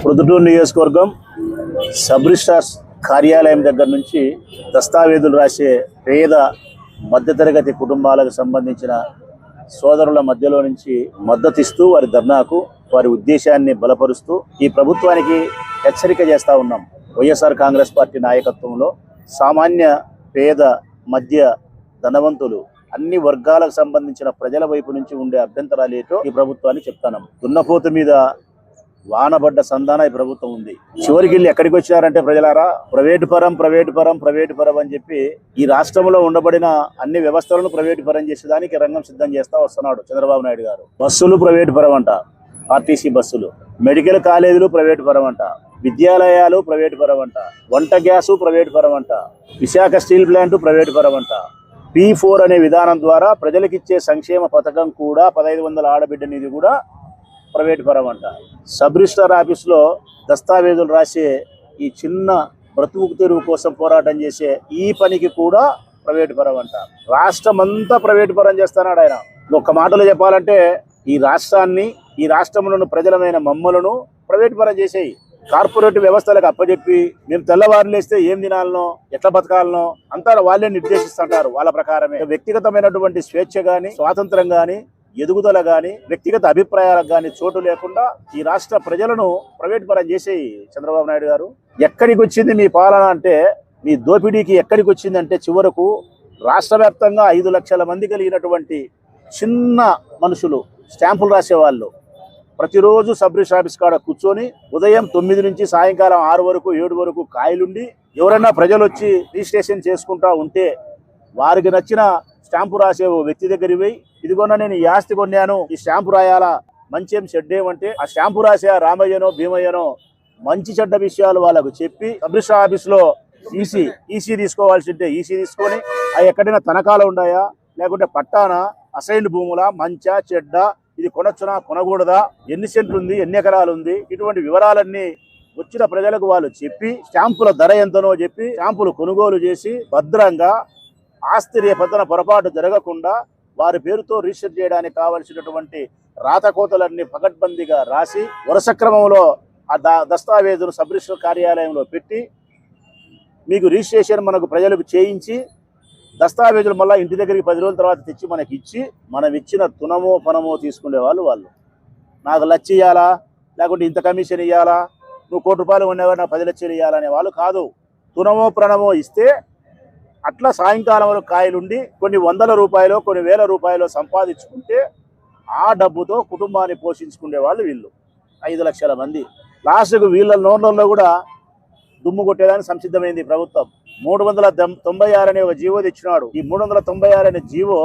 ప్రొద్దుటూరు నియోజకవర్గం sub registrar కార్యాలయం దగ్గర నుంచి దస్తావేజులు రాసే పేద మధ్యతరగతి కుటుంబాలకు సంబంధించిన సోదరుల మధ్యలో నుంచి మద్దతిస్తూ వారి ధర్నాకు వారి ఉద్దేశాన్ని బలపరుస్తూ ఈ ప్రభుత్వానికి హెచ్చరిక చేస్తూ ఉన్నాం. వైఎస్ఆర్ కాంగ్రెస్ పార్టీ నాయకత్వంలో సామాన్య పేద మధ్య ధనవంతులు అన్ని వర్గాలకు సంబంధించిన ప్రజల వైపు నుంచి ఉండే అభ్యంతరాలు ఏటో ఈ ప్రభుత్వాన్ని చెప్తున్నాం. దున్నపోతు మీద వానబడ్డ సంధాన ఈ ప్రభుత్వం ఉంది. చివరికి వెళ్ళి ఎక్కడికి వచ్చినారంటే ప్రజలారా, ప్రైవేటు పరం అని చెప్పి ఈ రాష్ట్రంలో ఉండబడిన అన్ని వ్యవస్థలను ప్రైవేటు పరం చేసేదానికి రంగం సిద్ధం చేస్తా వస్తున్నాడు చంద్రబాబు నాయుడు గారు. బస్సులు ప్రైవేటు పరం అంట, ఆర్టీసీ బస్సులు, మెడికల్ కాలేజీలు ప్రైవేటు పరం అంట, విద్యాలయాలు ప్రైవేటు పరం అంట, వంట గ్యాసు ప్రైవేటు పరం అంట, విశాఖ స్టీల్ ప్లాంట్ ప్రైవేటు పరం అంట. P4 అనే విధానం ద్వారా ప్రజలకిచ్చే సంక్షేమ పథకం కూడా 1500 ఆడబిడ్డ నిధి కూడా ప్రైవేట్ పరం అంట. సబ్ రిజిస్ట్రార్ ఆఫీసులో దస్తావేజులు రాసే ఈ చిన్న బ్రతుకు తెరువు కోసం పోరాటం చేసే ఈ పనికి కూడా ప్రైవేట్ పరం అంట. రాష్ట్రం అంతా ప్రైవేట్ పరం చేస్తున్నాడు ఆయన. ఒక్క మాటలో చెప్పాలంటే ఈ రాష్ట్రాన్ని, ఈ రాష్ట్రంలోని ప్రజలమైన మమ్మలను ప్రైవేట్ పరం చేసేయి. కార్పొరేట్ వ్యవస్థలకు అప్పచెప్పి మేము తెల్లవారు లేస్తే ఏం తినాలనో ఎట్లా బతకాలనో అంతా వాళ్ళే నిర్దేశిస్తుంటారు. వాళ్ళ ప్రకారమే వ్యక్తిగతమైనటువంటి స్వేచ్ఛ గాని, స్వాతంత్రం గాని, ఎదుగుదల గాని, వ్యక్తిగత అభిప్రాయాలకు గాని చోటు లేకుండా ఈ రాష్ట్ర ప్రజలను ప్రైవేట్ పరం చేసేయి చంద్రబాబు నాయుడు గారు. ఎక్కడికి వచ్చింది మీ పాలన అంటే, మీ దోపిడీకి ఎక్కడికి వచ్చిందంటే చివరకు రాష్ట్ర వ్యాప్తంగా 5 లక్షల మంది కలిగినటువంటి చిన్న మనుషులు స్టాంపులు రాసేవాళ్ళు ప్రతిరోజు సబ్ రిజిస్టర్ ఆఫీస్ కాడ కూర్చొని ఉదయం 9 నుంచి సాయంకాలం 6 వరకు 7 వరకు కాయలుండి ఎవరైనా ప్రజలు వచ్చి రిజిస్ట్రేషన్ చేసుకుంటా ఉంటే వారికి నచ్చిన స్టాంపు రాసే ఓ వ్యక్తి దగ్గరికి పోయి, ఇదిగోన్నా నేను ఈ ఆస్తి కొన్నాను, ఈ స్టాంపు రాయాలా, మంచేం చెడ్డేమంటే ఆ స్టాంపు రాసే రామయ్యనో భీమయ్యనో మంచి చెడ్డ విషయాలు వాళ్ళకు చెప్పి సబ్ రిజిస్టర్ ఆఫీస్లో ఈసీ తీసుకోవాల్సి ఉంటే ఈసీ తీసుకొని అవి ఎక్కడైనా తనఖాలు ఉన్నాయా, లేకుంటే పట్టానా, అసైన్డ్ భూముల, మంచా చెడ్డ, ఇది కొనొచ్చునా కొనకూడదా, ఎన్ని సెంట్లు ఉంది, ఎన్ని ఎకరాలు ఉంది, ఇటువంటి వివరాలన్నీ వచ్చిన ప్రజలకు వాళ్ళు చెప్పి స్టాంపుల ధర ఎంతనో చెప్పి స్టాంపులు కొనుగోలు చేసి భద్రంగా ఆస్తి రేపొద్దున పొరపాటు జరగకుండా వారి పేరుతో రిజిస్టర్ చేయడానికి కావలసినటువంటి రాతకోతలన్నీ పకడ్బందీగా రాసి వరుస క్రమంలో ఆ దస్తావేజును సబ్ రిజిస్టర్ కార్యాలయంలో పెట్టి మీకు రిజిస్ట్రేషన్ మనకు ప్రజలకు చేయించి దస్తావేజులు మళ్ళీ ఇంటి దగ్గరికి 10 రోజుల తర్వాత తెచ్చి మనకి ఇచ్చి మనం ఇచ్చిన తునమో పనమో తీసుకునే వాళ్ళు. నాకు లక్ష ఇవ్వాలా, లేకుంటే ఇంత కమిషన్ ఇవ్వాలా, నువ్వు ₹1 కోటి ఉండేవాడు నాకు 10 లక్షలు ఇవ్వాలనే వాళ్ళు కాదు. తునమో ప్రణమో ఇస్తే అట్లా సాయంకాలం వరకు కాయలుండి కొన్ని ₹100 కొన్ని ₹1000 సంపాదించుకుంటే ఆ డబ్బుతో కుటుంబాన్ని పోషించుకునే వాళ్ళు వీళ్ళు 5 లక్షల మంది. లాస్ట్కు వీళ్ళ నోట్లలో కూడా దుమ్ము కొట్టేదానికి సంసిద్ధమైంది ప్రభుత్వం. 396 అనే ఒక జీవో తెచ్చినాడు. ఈ 396 అనే జీవో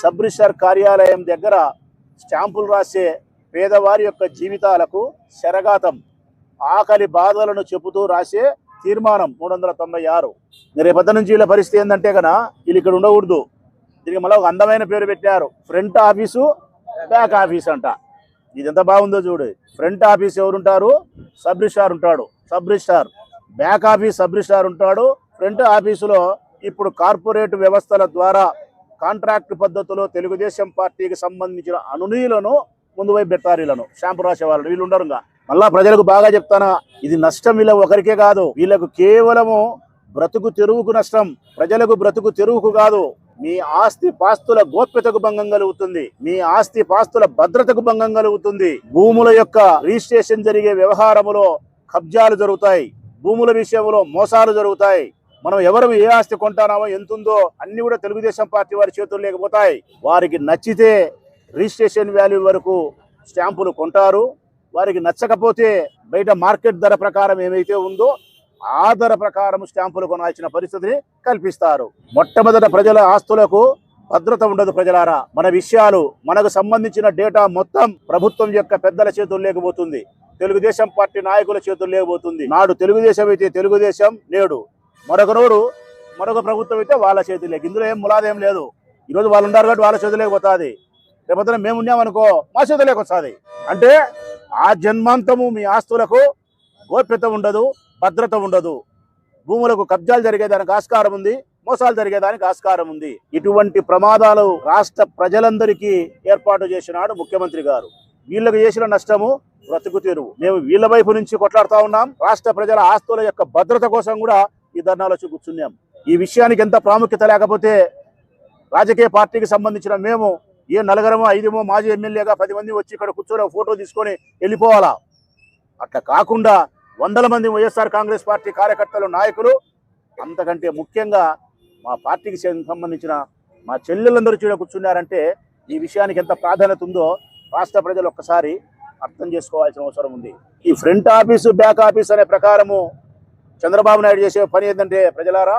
సబ్ రిజిస్ట్రార్ కార్యాలయం దగ్గర స్టాంపులు రాసే పేదవారి యొక్క జీవితాలకు శరఘాతం, ఆకలి బాధలను చెబుతూ రాసే తీర్మానం 396. రేపొద్దు నుంచి వీళ్ళ పరిస్థితి ఏంటంటే కన్నా వీళ్ళు ఇక్కడ ఉండకూడదు. దీనికి మళ్ళీ ఒక అందమైన పేరు పెట్టారు, ఫ్రంట్ ఆఫీసు బ్యాక్ ఆఫీస్ అంట. ఇది ఎంత బాగుందో చూడు. ఫ్రంట్ ఆఫీస్ ఎవరుంటారు? సబ్ రిజిస్ట్రార్ ఉంటాడు. Sub registrar back office sub registrar ఉంటాడు. ఫ్రంట్ ఆఫీసులో ఇప్పుడు కార్పొరేట్ వ్యవస్థల ద్వారా కాంట్రాక్ట్ పద్ధతిలో తెలుగుదేశం పార్టీకి సంబంధించిన అనునీయులను ముందు వైపు పెట్టారు. వీళ్ళను స్టాంపు రాసే వాళ్ళు వీళ్ళు ఉండరు. మళ్ళా ప్రజలకు బాగా చెప్తానా, ఇది నష్టం వీళ్ళ ఒకరికే కాదు, వీళ్ళకు కేవలము బ్రతుకు తెరువుకు నష్టం. ప్రజలకు బ్రతుకు తెరువుకు కాదు. మీ ఆస్తి పాస్తుల గోప్యతకు భంగం కలుగుతుంది, మీ ఆస్తి పాస్తుల భద్రతకు భంగం కలుగుతుంది. భూముల యొక్క రిజిస్ట్రేషన్ జరిగే వ్యవహారములో కబ్జాలు జరుగుతాయి, భూముల విషయంలో మోసాలు జరుగుతాయి. మనం ఎవరు ఏ ఆస్తి కొంటానామో ఎంతుందో అన్ని కూడా తెలుగుదేశం పార్టీ వారి చేతులు లేకపోతాయి. వారికి నచ్చితే రిజిస్ట్రేషన్ వాల్యూ వరకు స్టాంపులు కొంటారు, వారికి నచ్చకపోతే బయట మార్కెట్ ధర ప్రకారం ఏమైతే ఉందో ఆ ధర ప్రకారం స్టాంపులు కొనాల్సిన పరిస్థితిని కల్పిస్తారు. మొట్టమొదట ప్రజల ఆస్తులకు భద్రత ఉండదు ప్రజలారా. మన విషయాలు, మనకు సంబంధించిన డేటా మొత్తం ప్రభుత్వం యొక్క పెద్దల చేతులు లేకపోతుంది, తెలుగుదేశం పార్టీ నాయకుల చేతులు లేకపోతుంది. నాడు తెలుగుదేశం అయితే తెలుగుదేశం, నేడు మరొక ప్రభుత్వం అయితే వాళ్ళ చేతులు లేక. ఇందులో ఏం ములాదేం లేదు. ఈరోజు వాళ్ళు ఉన్నారు కాబట్టి వాళ్ళ చేతులు లేకపోతుంది, రేపొద్దున మేము ఉన్నామనుకో మా చేతులు లేకొస్తుంది. అంటే ఆ జన్మాంతము మీ ఆస్తులకు గోప్యత ఉండదు, భద్రత ఉండదు. భూములకు కబ్జాలు జరిగేదానికి ఆస్కారం ఉంది, మోసాలు జరిగేదానికి ఆస్కారం ఉంది. ఇటువంటి ప్రమాదాలు రాష్ట్ర ప్రజలందరికీ ఏర్పాటు చేసినాడు ముఖ్యమంత్రి గారు. వీళ్ళకు చేసిన నష్టము బ్రతుకు తెరువు. మేము వీళ్ళ వైపు నుంచి కొట్లాడుతూ ఉన్నాం. రాష్ట్ర ప్రజల ఆస్తుల యొక్క భద్రత కోసం కూడా ఈ ధర్నాలో కూర్చున్నాం. ఈ విషయానికి ఎంత ప్రాముఖ్యత లేకపోతే రాజకీయ పార్టీకి సంబంధించిన మేము ఏ నలుగురమో ఐదుమో మాజీ ఎమ్మెల్యేగా 10 మంది వచ్చి ఇక్కడ కూర్చొని ఫోటో తీసుకొని వెళ్ళిపోవాలా? అట్లా కాకుండా వందల మంది వైఎస్ఆర్ కాంగ్రెస్ పార్టీ కార్యకర్తలు, నాయకులు, అంతకంటే ముఖ్యంగా మా పార్టీకి సంబంధించిన మా చెల్లెలందరూ కూర్చున్నారంటే ఈ విషయానికి ఎంత ప్రాధాన్యత ఉందో రాష్ట్ర ప్రజలు ఒక్కసారి అర్థం చేసుకోవాల్సిన అవసరం ఉంది. ఈ ఫ్రంట్ ఆఫీసు, బ్యాక్ ఆఫీస్ అనే ప్రకారము చంద్రబాబు నాయుడు చేసే పని ఏంటంటే ప్రజలారా,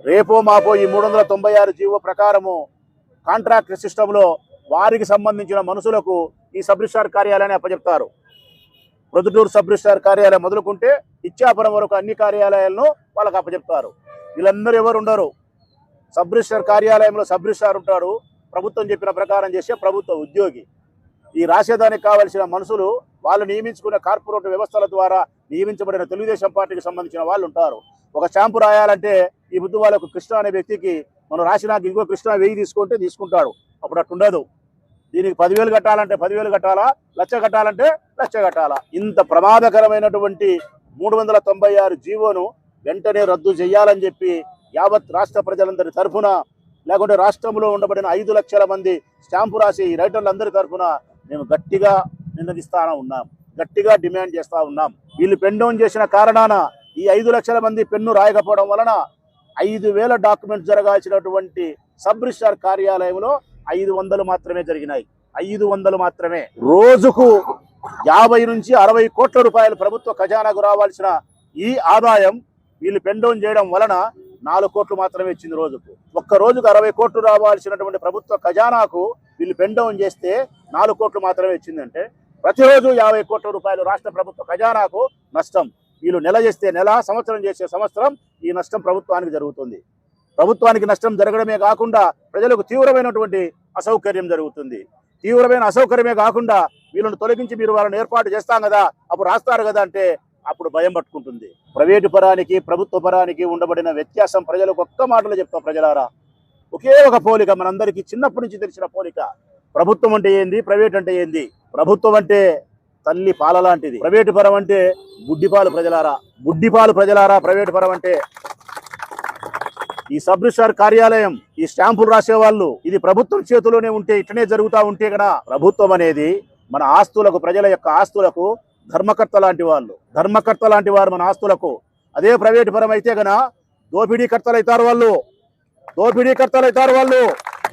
రేపో మాపో ఈ 396 జీవో ప్రకారము కాంట్రాక్ట్ సిస్టంలో వారికి సంబంధించిన మనుషులకు ఈ సబ్ రిజిస్ట్రార్ కార్యాలయాన్ని అప్పచెప్తారు. ప్రొద్దుటూరు సబ్ రిజిస్ట్రార్ కార్యాలయం మొదలుకుంటే ఇచ్చాపురం వరకు అన్ని కార్యాలయాలను వాళ్ళకి అప్పచెప్తారు. వీళ్ళందరూ ఎవరు ఉండరు. సబ్ రిజిస్ట్రార్ కార్యాలయంలో సబ్ రిజిస్ట్రార్ ఉంటాడు, ప్రభుత్వం చెప్పిన ప్రకారం చేసే ప్రభుత్వ ఉద్యోగి. ఈ రాసేదానికి కావలసిన మనుషులు వాళ్ళు నియమించుకున్న కార్పొరేట్ వ్యవస్థల ద్వారా నియమించబడిన తెలుగుదేశం పార్టీకి సంబంధించిన వాళ్ళు ఉంటారు. ఒక స్టాంపు రాయాలంటే ఈ బుద్ధి వాళ్ళకు కృష్ణ అనే వ్యక్తికి మనం రాసినాక ఇంకో కృష్ణ 1000 తీసుకుంటే తీసుకుంటాడు. అప్పుడు అట్టుండదు. దీనికి 10,000 కట్టాలంటే 10,000 కట్టాలా, లక్ష కట్టాలంటే లక్ష కట్టాలా. ఇంత ప్రమాదకరమైనటువంటి 396 జీవోను వెంటనే రద్దు చేయాలని చెప్పి యావత్ రాష్ట్ర ప్రజలందరి తరఫున, లేకుంటే రాష్ట్రంలో ఉండబడిన 5 లక్షల మంది స్టాంపు రాసి ఈ రైటర్లందరి తరఫున మేము గట్టిగా నినదిస్తా ఉన్నాం, గట్టిగా డిమాండ్ చేస్తా ఉన్నాం. వీళ్ళు పెన్ డౌన్ చేసిన కారణాన ఈ 5 లక్షల మంది పెన్ను రాయకపోవడం వలన 5,000 డాక్యుమెంట్స్ జరగాల్సినటువంటి సబ్ రిజిస్ట్రార్ కార్యాలయంలో 500 మాత్రమే జరిగినాయి. 500 మాత్రమే. రోజుకు 50 నుంచి 60 కోట్ల రూపాయలు ప్రభుత్వ ఖజానాకు రావాల్సిన ఈ ఆదాయం వీళ్ళు పెన్ డౌన్ చేయడం వలన 4 కోట్లు మాత్రమే ఇచ్చింది రోజుకు. ఒక్క రోజుకు 60 కోట్లు రావాల్సినటువంటి ప్రభుత్వ ఖజానాకు వీళ్ళు పెన్ డౌన్ చేస్తే 4 కోట్లు మాత్రమే ఇచ్చిందంటే ప్రతిరోజు 50 కోట్ల రూపాయలు రాష్ట్ర ప్రభుత్వ ఖజానాకు నష్టం. వీళ్ళు నెల చేస్తే నెల, సంవత్సరం చేసే సంవత్సరం ఈ నష్టం ప్రభుత్వానికి జరుగుతుంది. ప్రభుత్వానికి నష్టం జరగడమే కాకుండా ప్రజలకు తీవ్రమైనటువంటి అసౌకర్యం జరుగుతుంది. తీవ్రమైన అసౌకర్యమే కాకుండా వీళ్ళని తొలగించి మీరు వాళ్ళని ఏర్పాటు చేస్తాం కదా, అప్పుడు రాస్తారు కదా అంటే అప్పుడు భయం పట్టుకుంటుంది. ప్రైవేటు పరానికి ప్రభుత్వ పరానికి ఉండబడిన వ్యత్యాసం ప్రజలకు ఒక్క మాటలో చెప్తాం ప్రజలారా. ఒకే ఒక పోలిక మనందరికీ చిన్నప్పటి నుంచి తెలిసిన పోలిక. ప్రభుత్వం అంటే ఏంది, ప్రైవేట్ అంటే ఏంది? ప్రభుత్వం అంటే తల్లి పాల లాంటిది, ప్రైవేటు పరం అంటే గుడ్డిపాలు ప్రజలారా. గుడ్డిపాలు ప్రజలారా ప్రైవేటు పరం అంటే. ఈ సబ్ రిజిస్ట్రార్ కార్యాలయం, ఈ స్టాంపులు రాసేవాళ్ళు, ఇది ప్రభుత్వం చేతిలోనే ఉంటే, ఇట్లనే జరుగుతూ ఉంటే కదా. ప్రభుత్వం అనేది మన ఆస్తులకు, ప్రజల యొక్క ఆస్తులకు ధర్మకర్త లాంటి వాళ్ళు, ధర్మకర్త లాంటి వారు మన ఆస్తులకు. అదే ప్రైవేటు పరం అయితే గన దోపిడీకర్తలు అవుతారు వాళ్ళు, దోపిడీకర్తలు అవుతారు వాళ్ళు.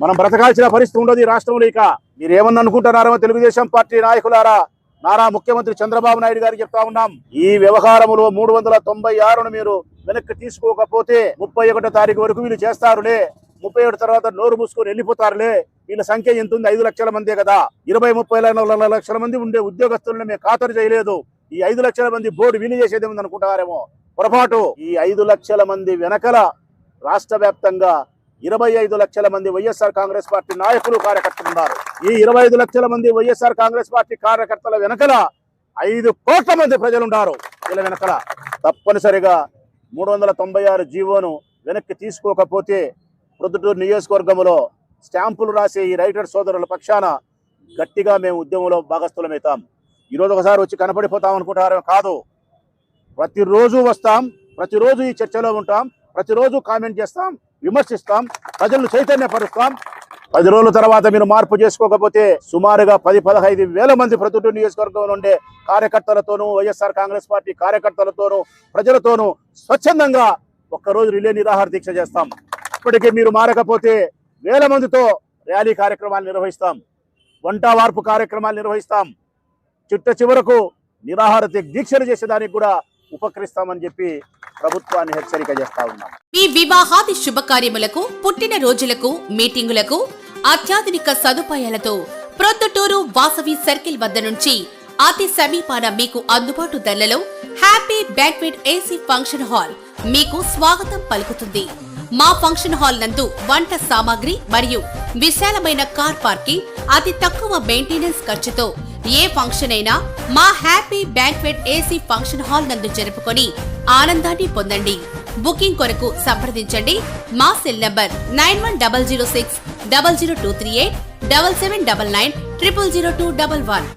మనం బ్రతకాల్సిన పరిస్థితి ఉండదు ఈ రాష్ట్రంలో. ఇక మీరేమన్నా అనుకుంటున్నారో తెలుగుదేశం పార్టీ నాయకులారా, నారా ముఖ్యమంత్రి చంద్రబాబు నాయుడు గారికి చెప్తా ఉన్నాం, ఈ వ్యవహారంలో 396ను మీరు వెనక్కి తీసుకోకపోతే 31వ తారీఖు వరకు వీళ్ళు చేస్తారులే, 37 తర్వాత నోరు మూసుకొని వెళ్ళిపోతారులే. వీళ్ళ సంఖ్య ఎంత ఉంది? 5 లక్షల మందే కదా. 20-30 లక్షల మంది ఉండే ఉద్యోగస్తులను మేము ఖాతరు చేయలేదు. ఈ 5 లక్షల మంది బోర్డు విని చేసేది ఉంది అనుకుంటారేమో, పొరపాటు. ఈ 5 లక్షల మంది వెనకల రాష్ట్ర వ్యాప్తంగా 25 లక్షల మంది వైఎస్ఆర్ కాంగ్రెస్ పార్టీ నాయకులు, కార్యకర్తలు ఉన్నారు. ఈ 25 లక్షల మంది వైఎస్ఆర్ కాంగ్రెస్ పార్టీ కార్యకర్తల వెనకల 5 కోట్ల మంది ప్రజలు ఉన్నారు. వీళ్ళ వెనకల తప్పనిసరిగా 396 జీవోను వెనక్కి తీసుకోకపోతే ప్రొద్దుటూరు నియోజకవర్గంలో స్టాంపులు రాసే ఈ రైటర్ సోదరుల పక్షాన గట్టిగా మేము ఉద్యమంలో భాగస్థులమవుతాం. ఈరోజు ఒకసారి వచ్చి కనపడిపోతాం అనుకుంటారేమో, కాదు. ప్రతిరోజు వస్తాం, ప్రతిరోజు ఈ చర్చలో ఉంటాం, ప్రతిరోజు కామెంట్ చేస్తాం, విమర్శిస్తాం, ప్రజలను చైతన్యపరుస్తాం. 10 రోజుల తర్వాత మీరు మార్పు చేసుకోకపోతే సుమారుగా 10-15 వేల మంది ప్రొద్దుటూరు నియోజకవర్గంలో ఉండే కార్యకర్తలతోనూ, వైఎస్ఆర్ కాంగ్రెస్ పార్టీ కార్యకర్తలతోనూ, ప్రజలతోనూ స్వచ్ఛందంగా ఒక్కరోజు రిలే నిరాహార దీక్ష చేస్తాం. ఇప్పటికీ మీరు మారకపోతే వేల మందితో ర్యాలీ కార్యక్రమాలు నిర్వహిస్తాం, వంట వార్పు కార్యక్రమాలు నిర్వహిస్తాం, చిట్ట చివరకు నిరాహార దీక్షలు చేసేదానికి కూడా ఉపకరిస్తామని చెప్పి ప్రభుత్వాన్ని హెచ్చరిక చేస్తా ఉన్నాం. మీ వివాహాది శుభకార్యములకు, పుట్టిన రోజులకు, మీటింగులకు అత్యాధునిక సదుపాయాలతో ప్రొద్దుటూరు వాసవి సర్కిల్ వద్ద నుంచి అతి సమీపాన మీకు అందుబాటు ధరలలో happy banquet AC function hall మీకు స్వాగతం పలుకుతుంది. మా ఫంక్షన్ హాల్ నందు వంట సామాగ్రి మరియు విశాలమైన కార్ పార్కింగ్, అతి తక్కువ మెయింటెనెన్స్ ఖర్చుతో ఏ ఫంక్షన్ అయినా మా happy banquet AC function hall నందు జరుపుకొని ఆనందాన్ని పొందండి. బుకింగ్ కొరకు సంప్రదించండి. మా సెల్ నంబర్ 9100600238 7799 000211.